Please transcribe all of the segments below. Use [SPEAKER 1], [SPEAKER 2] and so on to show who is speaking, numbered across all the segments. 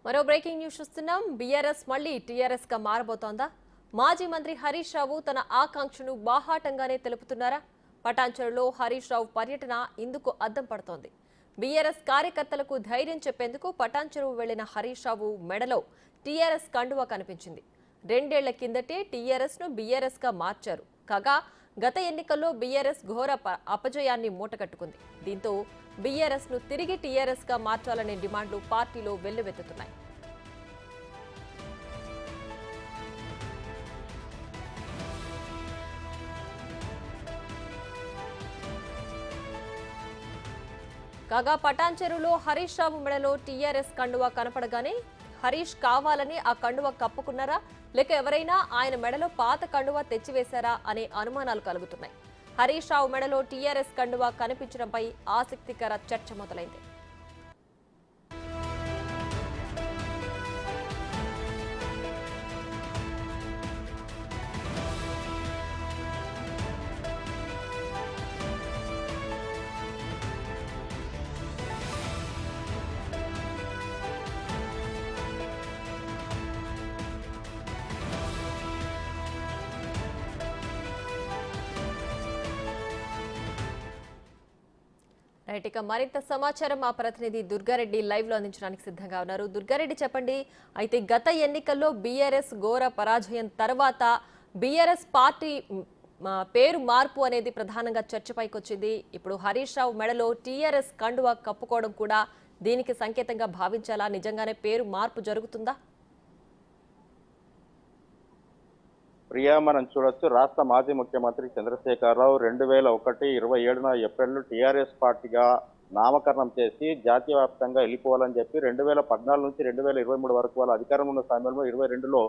[SPEAKER 1] మరో breaking news చూస్తున్నాం. BRS మళ్లీ టీఆర్ఎస్ గా మారబోతోందా? మాజీ మంత్రి హరీష్ రావు తన ఆకాంక్షను బాహాటంగానే తెలుపుతున్నారా? పటాన్చెరులో హరీష్ రావు పర్యటన ఇందుకు అద్దం పడుతోంది. బీఆర్ఎస్ కార్యకర్తలకు ధైర్యం చెప్పేందుకు పటాన్చెరు వెళ్లిన హరీష్ రావు మెడలో టీఆర్ఎస్ కండువా కనిపించింది. 2 ఏళ్ల కిందటే టీఆర్ఎస్ ను బీఆర్ఎస్ గా మార్చారు. కాగా గత ఎన్నికల్లో బీఆర్ఎస్ ఘోర అపజయాన్ని మూటగట్టుకుంది. దీంతో బీఆర్ఎస్ ను తిరిగి టీఆర్ఎస్ గా మార్చాలనే డిమాండ్లు పార్టీలో వెల్లువెత్తుతున్నాయి. కాగా పటాన్చెరులో హరీష్ రావు మెడలో టీఆర్ఎస్ కండువా కనపడగానే హరీష్ కావాలని ఆ కండువా కప్పుకున్నారా, లేక ఎవరైనా ఆయన మెడలో పాత కండువా తెచ్చివేశారా అనే అనుమానాలు కలుగుతున్నాయి. హరీష్ రావు మెడలో టీఆర్ఎస్ కండువా కనిపించడంపై ఆసక్తికర చర్చ మొదలైంది. రైట్, ఇక మరింత సమాచారం మా ప్రతినిధి దుర్గారెడ్డి లైవ్ లో అందించడానికి సిద్ధంగా ఉన్నారు. దుర్గారెడ్డి, చెప్పండి. అయితే గత ఎన్నికల్లో బీఆర్ఎస్ ఘోర పరాజయం తర్వాత బీఆర్ఎస్ పార్టీ పేరు మార్పు అనేది ప్రధానంగా చర్చపైకి వచ్చింది. ఇప్పుడు హరీష్ రావు మెడలో టీఆర్ఎస్ కండువా కప్పుకోవడం కూడా దీనికి సంకేతంగా భావించాలా? నిజంగానే పేరు మార్పు జరుగుతుందా?
[SPEAKER 2] ప్రియా, మనం చూడొచ్చు, రాష్ట్ర మాజీ ముఖ్యమంత్రి చంద్రశేఖరరావు 2001 27 ఏప్రిల్ టీఆర్ఎస్ పార్టీగా నామకరణం చేసి జాతీయ వ్యాప్తంగా వెళ్ళిపోవాలని చెప్పి 2014 నుంచి 2023 వరకు వాళ్ళ అధికారంలో ఉన్న సమయంలో 22లో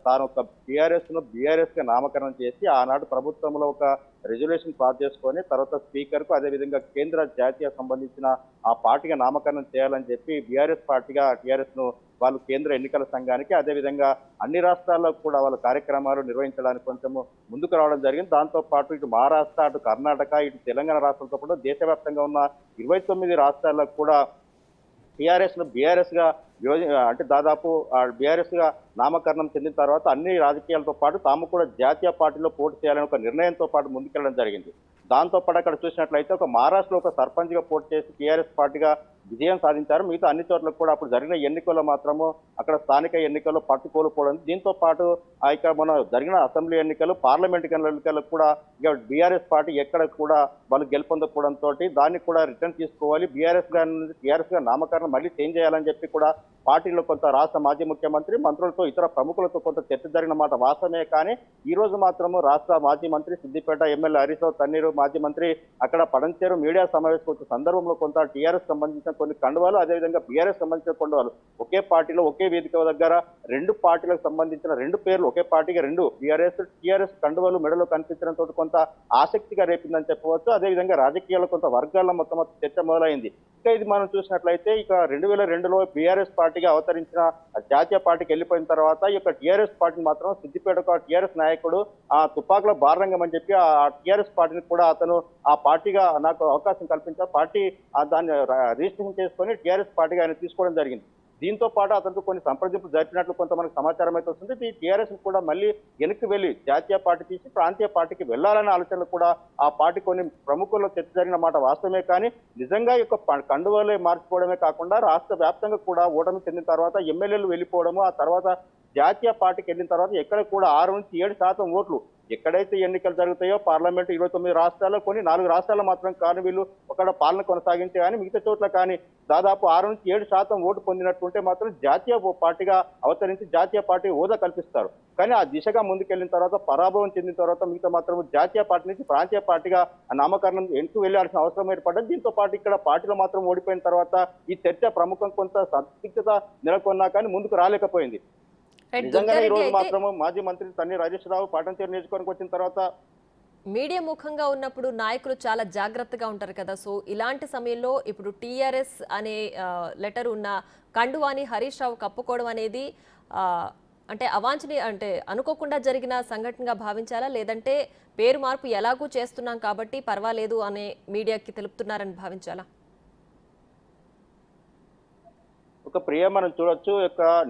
[SPEAKER 2] తాను ఒక టీఆర్ఎస్ ను బీఆర్ఎస్ గా నామకరణం చేసి ఆనాడు ప్రభుత్వంలో ఒక రెజల్యూషన్ పాస్ చేసుకొని తర్వాత స్పీకర్ కు అదేవిధంగా కేంద్ర జాతీయ సంబంధించిన ఆ పార్టీగా నామకరణం చేయాలని చెప్పి బీఆర్ఎస్ పార్టీగా టీఆర్ఎస్ ను వాళ్ళు కేంద్ర ఎన్నికల సంఘానికి అదేవిధంగా అన్ని రాష్ట్రాల్లో కూడా వాళ్ళ కార్యక్రమాలు నిర్వహించడానికి కొంచెము ముందుకు రావడం జరిగింది. దాంతో పాటు ఇటు మహారాష్ట్ర, అటు కర్ణాటక, ఇటు తెలంగాణ రాష్ట్రాలతో పాటు దేశవ్యాప్తంగా ఉన్న 29 రాష్ట్రాల్లో కూడా టీఆర్ఎస్ ను బీఆర్ఎస్ గా అంటే దాదాపు బీఆర్ఎస్ గా నామకరణం చెందిన తర్వాత అన్ని రాజకీయాలతో పాటు తాము కూడా జాతీయ పార్టీలో పోటీ చేయాలని ఒక నిర్ణయంతో పాటు ముందుకెళ్లడం జరిగింది. దాంతో పాటు అక్కడ చూసినట్లయితే ఒక మహారాష్ట్రలో ఒక సర్పంచ్ గా పోటీ చేసి టీఆర్ఎస్ పార్టీగా విజయం సాధించారు. మిగతా అన్ని చోట్ల కూడా అప్పుడు జరిగిన ఎన్నికల్లో మాత్రము అక్కడ స్థానిక ఎన్నికల్లో పట్టు కోల్పోవడం, దీంతో పాటు ఇక మన జరిగిన అసెంబ్లీ ఎన్నికలు, పార్లమెంట్ ఎన్నికలకు కూడా ఇక బీఆర్ఎస్ పార్టీ ఎక్కడ కూడా వాళ్ళు గెలుపొందకపోవడంతో దాన్ని కూడా రిటర్న్ తీసుకోవాలి, టీఆర్ఎస్ గా నామకరణం మళ్ళీ చేంజ్ చేయాలని చెప్పి కూడా పార్టీలో కొంత రాష్ట్ర మాజీ ముఖ్యమంత్రి, మంత్రులతో, ఇతర ప్రముఖులతో కొంత చర్చ జరిగిన మాట వాస్తవమే. కానీ ఈ రోజు మాత్రము రాష్ట్ర మాజీ మంత్రి, సిద్దిపేట ఎమ్మెల్యే హరీష్ రావు తన్నీరు మాజీ మంత్రి అక్కడ పడంచేరు మీడియా సమావేశం వచ్చిన సందర్భంలో కొంత టీఆర్ఎస్ సంబంధించిన కొన్ని కండువాలు, అదేవిధంగా బీఆర్ఎస్ సంబంధించిన కండువాలు ఒకే పార్టీలో ఒకే వేదిక దగ్గర 2 పార్టీలకు సంబంధించిన 2 పేర్లు ఒకే పార్టీగా 2 టీఆర్ఎస్ కండువాలు మెడలో కనిపించడంతో కొంత ఆసక్తిగా రేపిందని చెప్పవచ్చు. అదేవిధంగా రాజకీయాల్లో కొంత వర్గాల్లో మొత్తం చర్చ మొదలైంది. ఇక ఇది మనం చూసినట్లయితే ఇక 2002లో బీఆర్ఎస్ పార్టీగా అవతరించిన జాతీయ పార్టీకి వెళ్ళిపోయిన తర్వాత ఈ యొక్క టీఆర్ఎస్ పార్టీని మాత్రం సిద్దిపేట టీఆర్ఎస్ నాయకుడు ఆ తుపాకుల బారంగం అని చెప్పి ఆ టీఆర్ఎస్ పార్టీని కూడా అతను ఆ పార్టీగా నాకు అవకాశం కల్పించారు, పార్టీ దాన్ని రిజిస్ట్రేషన్ చేసుకొని టీఆర్ఎస్ పార్టీగా ఆయన తీసుకోవడం జరిగింది. దీంతో పాటు అతనికి కొన్ని సంప్రదింపులు జరిపినట్లు కొంత మనకు సమాచారం అయితే వస్తుంది. ఈ టీఆర్ఎస్ కూడా మళ్ళీ వెనక్కి వెళ్లి జాతీయ పార్టీ తీసి ప్రాంతీయ పార్టీకి వెళ్లాలనే ఆలోచనలు కూడా ఆ పార్టీ కొన్ని ప్రముఖుల్లో చర్చ జరిగిన మాట వాస్తవమే. కానీ నిజంగా ఈ యొక్క కండువాలే మార్చుకోవడమే కాకుండా రాష్ట్ర వ్యాప్తంగా కూడా ఓటమి చెందిన తర్వాత ఎమ్మెల్యేలు వెళ్ళిపోవడము, ఆ తర్వాత జాతీయ పార్టీకి వెళ్ళిన తర్వాత ఎక్కడ కూడా 6 నుంచి 7% ఓట్లు ఎక్కడైతే ఎన్నికలు జరుగుతాయో పార్లమెంట్ 29 రాష్ట్రాల్లో కొన్ని 4 రాష్ట్రాల్లో మాత్రం కానీ వీళ్ళు ఒక పాలన కొనసాగించే కానీ మిగతా చోట్ల కానీ దాదాపు 6 నుంచి 7% ఓటు పొందినట్టుంటే మాత్రం జాతీయ పార్టీగా అవతరించి జాతీయ పార్టీ హోదా కల్పిస్తారు. కానీ ఆ దిశగా ముందుకెళ్లిన తర్వాత పరాభవం చెందిన తర్వాత మిగతా మాత్రం జాతీయ పార్టీ నుంచి ప్రాంతీయ పార్టీగా నామకరణం ఎంటూ వెళ్లాల్సిన అవసరం ఏర్పడ్డది. దీంతో పాటు ఇక్కడ పార్టీలో మాత్రం ఓడిపోయిన తర్వాత ఈ చర్చ ప్రముఖం కొంత సందిగ్ధత నెలకొన్నా కానీ ముందుకు రాలేకపోయింది. నిజంగా ఈ రోజు మాత్రము మాజీ మంత్రి తన్నీరు హరీష్ రావు పటాన్చెరు నియోజకవర్గం వచ్చిన తర్వాత
[SPEAKER 1] మీడియా ముఖంగా ఉన్నప్పుడు నాయకులు చాలా జాగ్రత్తగా ఉంటారు కదా. సో ఇలాంటి సమయంలో ఇప్పుడు టీఆర్ఎస్ అనే లెటర్ ఉన్న కండువాని హరీష్ రావు కప్పుకోవడం అనేది అంటే అవాంఛనీయ అంటే అనుకోకుండా జరిగిన సంఘటనగా భావించాలా, లేదంటే పేరు మార్పు ఎలాగూ చేస్తున్నాం కాబట్టి పర్వాలేదు అనే మీడియాకి తెలుపుతున్నారని భావించాలా?
[SPEAKER 2] ఒక ప్రియ మనం చూడొచ్చు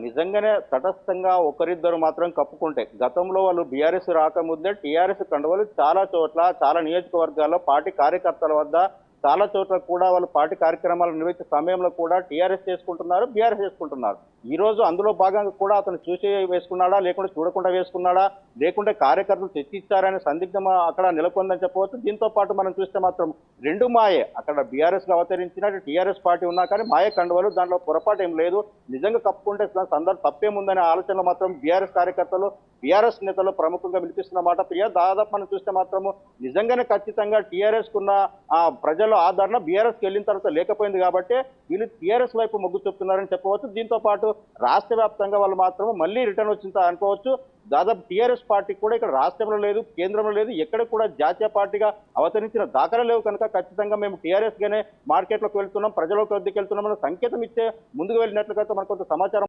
[SPEAKER 2] నిజంగానే తటస్థంగా ఒకరిద్దరు మాత్రం కప్పుకుంటే గతంలో వాళ్ళు బీఆర్ఎస్ రాకముందే టీఆర్ఎస్ కండువలు చాలా చోట్ల చాలా నియోజకవర్గాల్లో పార్టీ కార్యకర్తల వద్ద చాలా చోట్ల కూడా వాళ్ళు పార్టీ కార్యక్రమాలు నిర్వహించే సమయంలో కూడా టీఆర్ఎస్ చేసుకుంటున్నారు, బీఆర్ఎస్ చేసుకుంటున్నారు. ఈ రోజు అందులో భాగంగా కూడా అతను చూసి వేసుకున్నాడా, లేకుంటే చూడకుండా వేసుకున్నాడా, లేకుంటే కార్యకర్తలు తెచ్చిచ్చారనే సందిగ్ధం అక్కడ నెలకొందని చెప్పవచ్చు. దీంతో పాటు మనం చూస్తే మాత్రం రెండు మాయే, అక్కడ బీఆర్ఎస్ గా అవతరించిన టీఆర్ఎస్ పార్టీ ఉన్నా కానీ మాయ కండువలు, దాంట్లో పొరపాటు ఏం లేదు. నిజంగా కప్పుకుంటే సందర్భం తప్పేముందనే ఆలోచనలో మాత్రం బీఆర్ఎస్ కార్యకర్తలు, బీఆర్ఎస్ నేతలు ప్రముఖంగా వినిపిస్తున్నమాట. ప్రియ దాదాపు మనం చూస్తే మాత్రము నిజంగానే ఖచ్చితంగా టీఆర్ఎస్ కున్న ఆ ప్రజల ఆదరణ బీఆర్ఎస్ కి వెళ్ళిన తర్వాత లేకపోయింది కాబట్టి వీళ్ళు టీఆర్ఎస్ వైపు మొగ్గు చూపుతున్నారని చెప్పవచ్చు. దీంతో పాటు రాష్ట్ర వ్యాప్తంగా వాళ్ళు మాత్రం మళ్ళీ రిటర్న్ వచ్చింది అనుకోవచ్చు. దాదాపు టీఆర్ఎస్ పార్టీ కూడా ఇక్కడ రాష్ట్రంలో లేదు, కేంద్రంలో లేదు, ఎక్కడ కూడా జాతీయ పార్టీగా అవతరించిన దాఖలు లేవు. కనుక ఖచ్చితంగా మేము టీఆర్ఎస్ గానే మార్కెట్లోకి వెళ్తున్నాం, ప్రజలకు వద్దకు వెళ్తున్నాం అనే సంకేతం ఇచ్చే ముందుకు వెళ్ళినట్లుగా మనకు కొంత సమాచారం